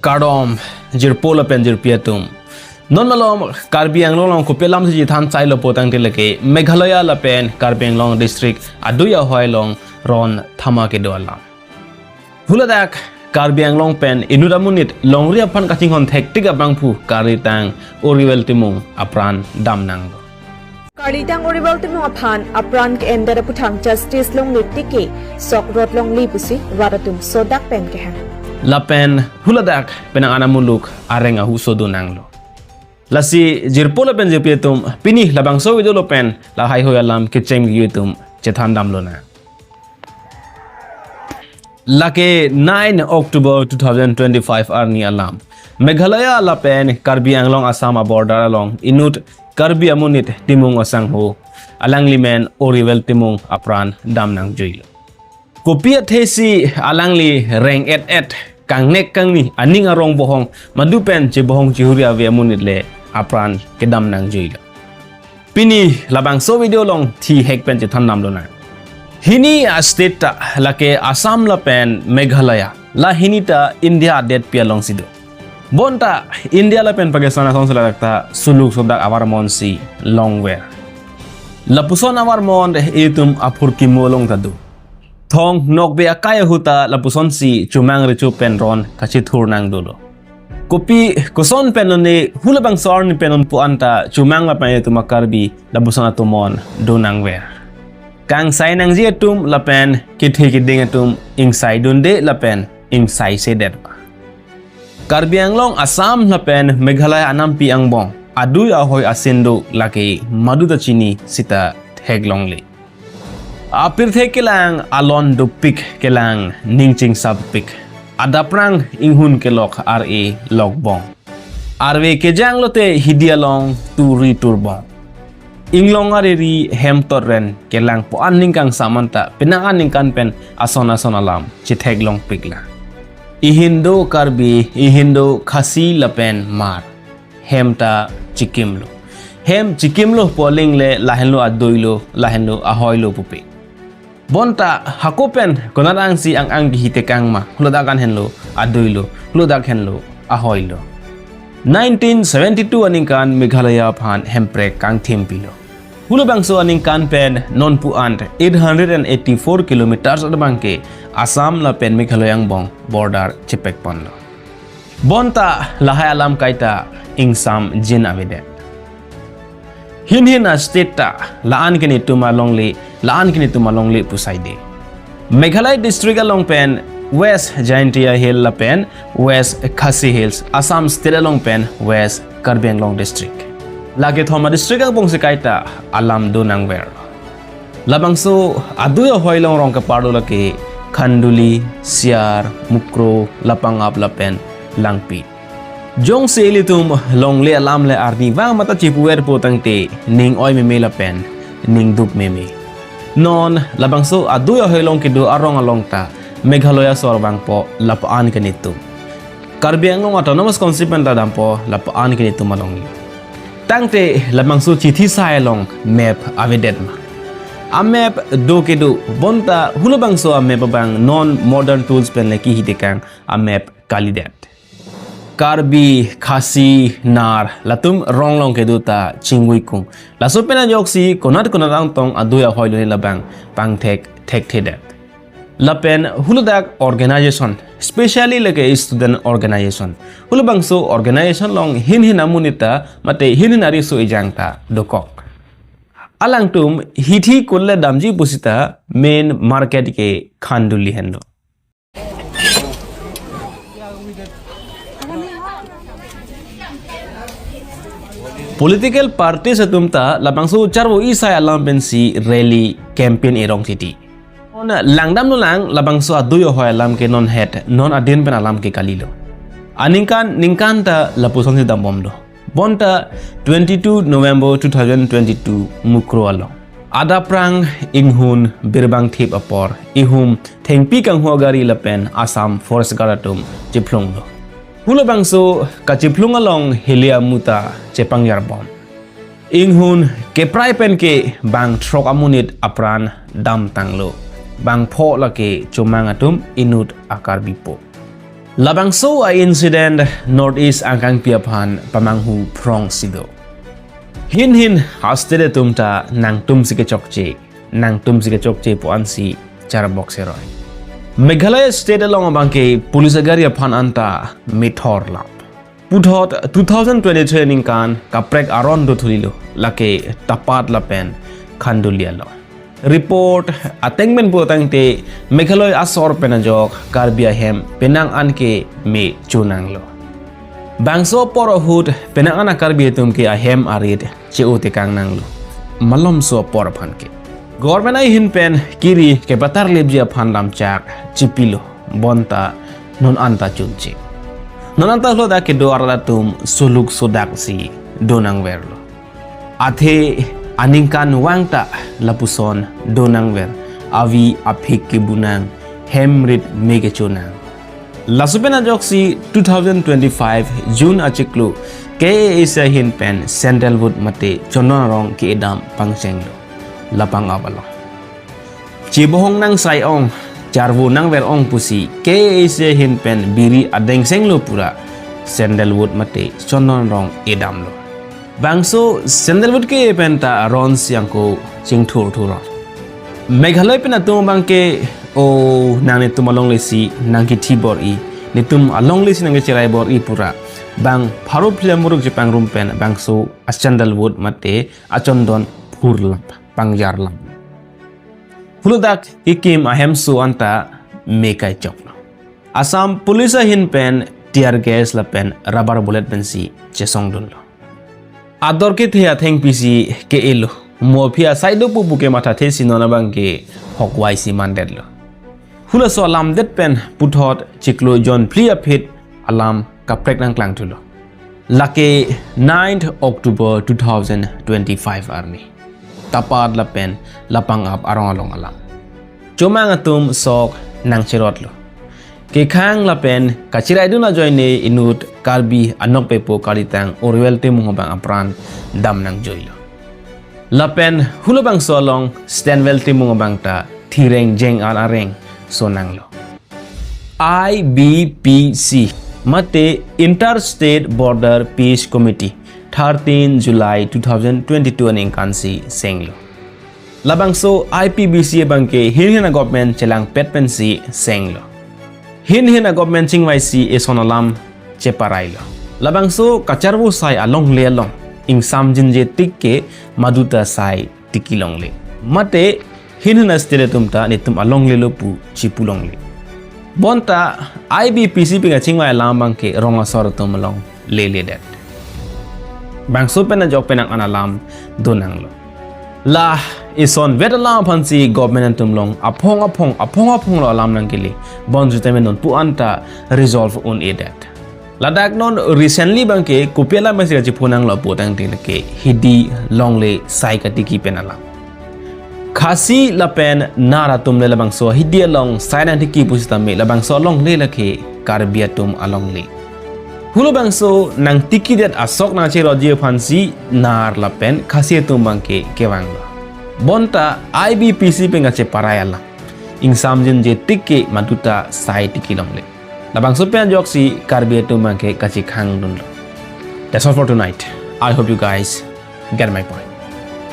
Kardom jirpola pen jirpiatum non malom Karbi Anglong long kupelam si than chai lo potang tilake Meghalaya lapen Karbi Anglong district adui ahoi long ron thama ke doala huladak Karbi Anglong pen inudamunit long ria phan kaching hon thektika bangphu karitang oriwel timung apran damnang Karitang oriwel timung aphan apran ke endara puthang justice long litike sok rot long lipusi waratum sodak pen ke ha lapen huladak penang anamuluk arenga husodo nanglo lasi jirpola pen jepiatum pini labang so video pen la hai hoyalam kitchen yutum chethan damlo na lake 9 October 2025 arni alam Meghalaya lapen Karbi Anglong Assam border along inut Karbi amunit timung asang ho alang limen oriwel timung apran damnang joilo kopia thesi alangli reng et kang nek kang ni aning arong bohong madupen che bohong chihuria ve amunit le apran ke damnang joilo pini labang so video long thi hek pen che than nam lo na hini a state ta lake Assam la pen Meghalaya la hini ta India det pia long sido bonta India la pen Pakistan song sala ta suluk sodak awar mon si longwear la puson awar mon itum apur ki molong tadu thong nok be akaya huta la puson si chumang richu pen ron kachi thur nang dolo kopi koson penone hulabang sorn penon pu anta chumang la pen tu makarbi la puson atumon do nangwear kang sai nang ji tum la pen ki the ki ding tum ing sai donde la pen ing sai se det Karbi Anglong Assam la pen Meghalaya anampi angbong adui ahoi asindo lake maduda chini sita theglong le apir the kelang alon do pik kelang ningching sub pik adaprang inghun kelok ra logbong arwe kejang lote hidialong turi turbong inglong areri hemtorren kelang po anningkang samanta pinangan ningkan pen asona sonalam chitheg-long pikla ihindo Karbi ihindo khasi lapen mar hemta chikimlo hem chikimlo poling le lahenlo adoilo lahenlo ahoilo pupi bonta hakopen konarang si ang gihitekang ma huludakan henlo adoilo huludak henlo ahoilo 1972 aningkan Meghalaya phan hemprek kang thimpilo hulubangso aningkan pen non pu ant 884 kilometers adbangke Assam la pen Meghalaya bong border chipek ponlo bonta lahai alam kaita ingsam jin avide hin state ta laan kini tumalongli pusaide Meghalaya district along pen West Jaintia Hill la pen West Khasi Hills Assam state along pen West Karbi Anglong district lage thoma district ang bong sikaita alam do nangwer labangso adui hoilong rong ka pardo lake Khanduli Siar Mukro lapangap la pen langpi jong selitum long le alam le arni wang mata chipuer potang te ning oi meme la pen ning dup meme non labangso adui hoilong kido arong along ta Meghalaya sorbang po lapaan kanito Karbi Anglong autonomous constituent dampo lapaan kanito malong tangte labangso chithi sai long map avidet ma a map do kedo bonta hulabangso a map bang non modern tools pen leki hitekang a map kalidet Karbi khasi nar latum ronglong kedo ta chingui kung laso pena joksi konat konarang tong aduya hoilo labang pang thek thedet lapen huludak organization especially like student organization hulubangso organization long hin amunita mate hin ari so ijangta dokok alang tum hithi kolle damji pusita main market ke Khanduli hendo political party satumta labangso charwo isai alam pensi rally campaign erong city langdam no lang labangso aduyo hoy alam ke non het non adin pen alam ke kalilo ningkan ta lapuson si dambomdo bonta 22 November 2022 mukro alo ada prang inghun birbang thip apor ihum thengpi kang hogari lapen Assam forest garatum chiplunglo hulabangso kachiplung along helia muta chepang yarbom inghun ke prai pen ke bang throk amunit apran dam tanglo bang pho la ke chumang atum inut akar bipo Labangso ay incident Northeast angkang piapan pamanghu prong sido. Hin hastede tumta nang tum sike chokche po ansi cara boxeroy. Meghalaya state along abangke police agaria pan anta mithor lap. Puthot 2023 ningkan kaprek aron do thulilo lake tapat lapen khandulia lo. Report atengmen potang te Meghalaya asor penajok Karbi ahem penang anke me chunang lo. Bangso porohut penang ana Karbi tum ke ahem arit cheu te kang nang lo. Malom so por phanke. Government ay hinpen kiri ke batar lebji aphan lamchak chipilo bonta non anta chunche. Non anta lo da ke do arala tum suluk sodak si donang verlo. Athe aningkan wangta lapuson donang ver avi aphik ke bunang hemrit mege chunang. Lasupena joksi 2025 June achiklu ke isa hinpen sandalwood mate chonarong ke edam pangsenglo. Lapang abalo. Cibohong nang sayong, jarwo nang verong pusi, ke ise hinpen biri adeng senglo pura, sandalwood mate sononrong edamlo. Bangso sandalwood ke penta ron siang ko sing tur. Meghalaya penatung bangke o nang nitum along lesi nang kiti bor i, nitum along lesi nang cerai bor i pura. Bang paru pila muruk jepang rumpen bangso as sandalwood mate acondon purlap. Pangjar lam. Huludak ikim ahem su anta mekai chokno. Assam police hinpen tear gas lapen rubber bullet pensi chesong dunlo. Ador ke thea theng pisi ke elo mofia saido pu buke mata the sinona bangke hokwai si mandedlo. Hula so alam det pen puthot chiklo jon plia phit alam kaprek nang klang tulo. Lake 9th October 2025 arni. Tapat lapen lapang ap arong along alam. Cuma ngatum sok nang cirot lo. Ke khang lapen kacirai du na joine inut Karbi Anglong pepo kalitang orwel te mungobang apran dam nang joy lo. Lapen hulubang solong stanwell te mungobang ta thireng jeng al areng sonang lo. IBPC mate Interstate Border Peace Committee 13 July 2022 ning kansi senglo. Labangso IPBC bangke hinhina government chelang petpensi senglo. Hinhina government chingwai si esonalam cheparailo. Labangso kacharbu sai along le along ing samjin je tikke maduta sai tikilong le. Mate hinhina stele tumta nitum along le lopu chipulong le. Bonta IBPC pinga chingwai alam bangke ronga sorotum along le det. Bangso pena jok penang analam donang lo. La ison vetalam pansi government tumlong apong lo alam nang kili bonju temen non pu anta resolve on edet. Ladak non recently bangke kupela masih kaji punang lo potang tilke hidi longle sai katiki penalam. Khasi lapen nara tumle labang so hidi long sai nang tiki pusitame labang so long le lake karbiatum along le. Hulu bangso nang tikidet asok na chero je fansi nar lapen khasi tumbangke kewang lo. Bonta IBPC penga che parayala. Ing samjin je tikke maduta sai tikilong le. Labang so pen joksi Karbi tumbangke kachi khang dun lo. That's all for tonight. I hope you guys get my point.